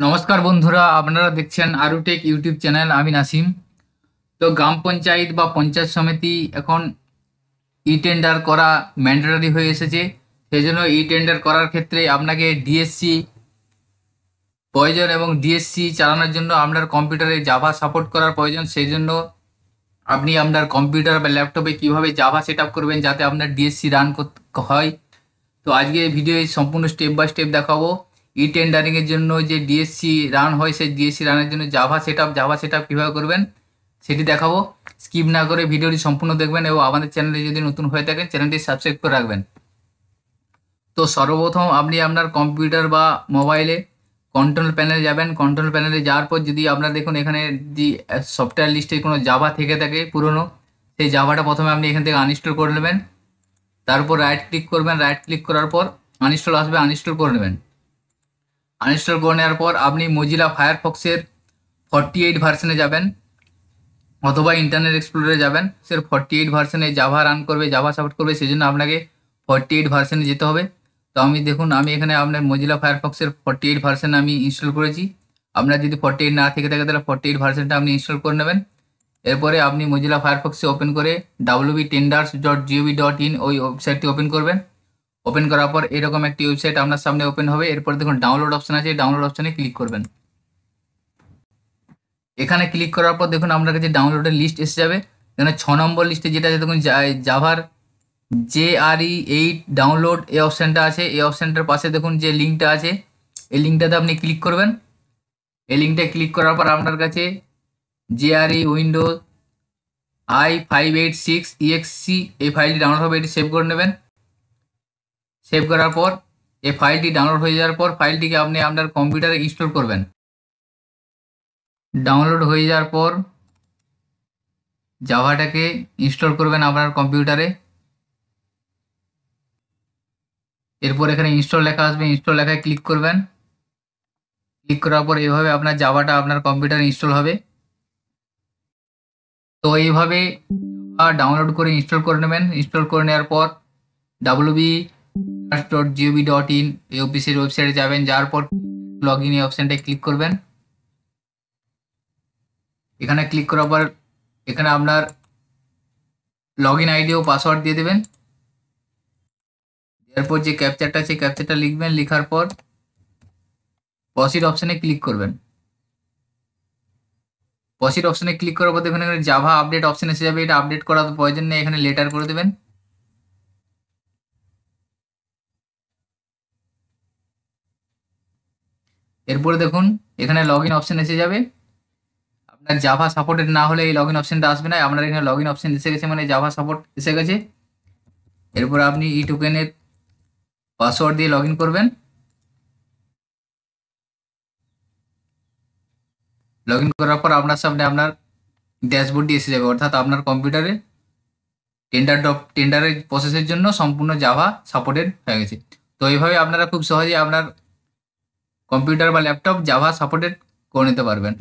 নমস্কার বন্ধুরা, আপনারা দেখছেন আরুটেক ইউটিউব চ্যানেল। আমি নাসিম। তো গ্রাম পঞ্চায়েত বা পঞ্চায়েত সমিতি এখন ই টেন্ডার করা ম্যান্ডেটরি হয়ে এসেছে। সেই জন্য ই টেন্ডার করার ক্ষেত্রে আপনাকে ডিএসসি প্রয়োজন এবং ডিএসসি চালানোর জন্য আপনার কম্পিউটারে জাভা সাপোর্ট করার প্রয়োজন। সেই জন্য আপনি আপনার কম্পিউটার বা ল্যাপটপে কিভাবে জাভা সেট আপ করবেন যাতে আপনার ডিএসসি রান হয়। তো আজকে এই ভিডিও সম্পূর্ণ স্টেপ বাই স্টেপ দেখাবো। ই টেন্ডারিং এর জন্য যে ডিএসসি রান হয়, সেই ডিএসসি রানের জন্য জাভা সেট আপ কীভাবে করবেন সেটি দেখাবো। স্কিপ না করে ভিডিওটি সম্পূর্ণ দেখবেন এবং আমাদের চ্যানেলে যদি নতুন হয়ে থাকেন চ্যানেলটি সাবস্ক্রাইব করে রাখবেন। তো সর্বপ্রথম আপনি আপনার কম্পিউটার বা মোবাইলে কন্ট্রোল প্যানেলে যাবেন। কন্ট্রোল প্যানেলে যাওয়ার পর যদি আপনার দেখুন এখানে যে সফটওয়্যার লিস্টে কোনো জাভা থেকে থাকে পুরনো, সেই জাভাটা প্রথমে আপনি এখান থেকে আনইনস্টল করে নেবেন। তারপর রাইট ক্লিক করবেন, রাইট ক্লিক করার পর আনইনস্টল আসবে, আনইনস্টল করে নেবেন। আনইনস্টল করে নেওয়ার পর আপনি মজিলা ফায়ারফক্সের 48 ভার্সনে যাবেন অথবা ইন্টারনেট এক্সপ্লোরে যাবেন। সে 48 ভার্সনে জাভা রান করবে, জাভা সাপোর্ট করবে, সেই জন্য আপনাকে 48 ভার্সনে যেতে হবে। তো আমি দেখুন আমি এখানে আপনার মজিলা ফায়ারফক্সের 48 ভার্সন আমি ইনস্টল করেছি। আপনার যদি 48 না থেকে থাকে তাহলে 48 ভার্সনটা আপনি ইনস্টল করে নেবেন। এরপরে আপনি মজিলা ফায়ারফক্সে ওপেন করে www.tenders.gov.in ওই ওয়েবসাইটটি ওপেন করবেন। ওপেন করার পর এরকম একটি ওয়েবসাইট আপনার সামনে ওপেন হবে। এরপর দেখুন ডাউনলোড অপশন আছে, ডাউনলোড অপশনে ক্লিক করবেন। এখানে ক্লিক করার পর দেখুন আপনার কাছে ডাউনলোডের লিস্ট এসে যাবে। এখানে 6 নম্বর লিস্টে যেটা আছে দেখুন জাভার JRE8 ডাউনলোড এই অপশানটা আছে। এই অপশানটার পাশে দেখুন যে লিঙ্কটা আছে, এই লিঙ্কটাতে আপনি ক্লিক করবেন। এই লিঙ্কটা ক্লিক করার পর আপনার কাছে JRE উইন্ডোজ i586exe এই ফাইলটি ডাউনলোড হবে, এটি সেভ করে নেবেন। সেভ করার পর এই ফাইলটি ডাউনলোড হয়ে যাওয়ার পর ফাইলটিকে আপনি আপনার কম্পিউটারে ইনস্টল করবেন। ডাউনলোড হয়ে যাওয়ার পর জাভাটাকে ইনস্টল করবেন আপনার কম্পিউটারে। এরপর এখানে ইনস্টল লেখা আসবে, ইনস্টল লেখায় ক্লিক করবেন। ক্লিক করার পর এইভাবে আপনার জাভাটা আপনার কম্পিউটারে ইনস্টল হবে। তো এইভাবে ডাউনলোড করে ইনস্টল করে নেবেন। ইনস্টল করে নেওয়ার পর www.gov.in এই অফিসের ওয়েবসাইটে যাবেন। যাওয়ার পর লগ ইন এই অপশানটায় ক্লিক করবেন। এখানে ক্লিক করার পর এখানে আপনার লগ ইন আইডি ও পাসওয়ার্ড দিয়ে দেবেন। এরপর যে ক্যাপচারটা আছে ক্যাপচারটা লিখবেন, লেখার পর প্রসিড অপশানে ক্লিক করবেন। প্রসিড অপশানে ক্লিক করার পর দেখুন এখানে জাভা আপডেট অপশান এসে যাবে। এটা আপডেট করার প্রয়োজন নেই, এখানে লেটার করে দেবেন। এরপরে দেখুন এখানে লগ ইন অপশান এসে যাবে। আপনার জাভা সাপোর্টেড না হলে এই লগ ইন অপশানটা আসবে না। আপনার এখানে লগ ইন অপশান এসে গেছে, মানে জাভা সাপোর্ট এসে গেছে। এরপর আপনি ই টোকেনের পাসওয়ার্ড দিয়ে লগ ইন করবেন। লগ ইন করার পর আপনার সামনে আপনার ড্যাশবোর্ডটি এসে যাবে, অর্থাৎ আপনার কম্পিউটারে টেন্ডারের প্রসেসের জন্য সম্পূর্ণ জাভা সাপোর্টেড হয়ে গেছে। তো এইভাবে আপনারা খুব সহজে আপনার কম্পিউটার বা ল্যাপটপ জাভা সাপোর্টেড করে নিতে পারবেন।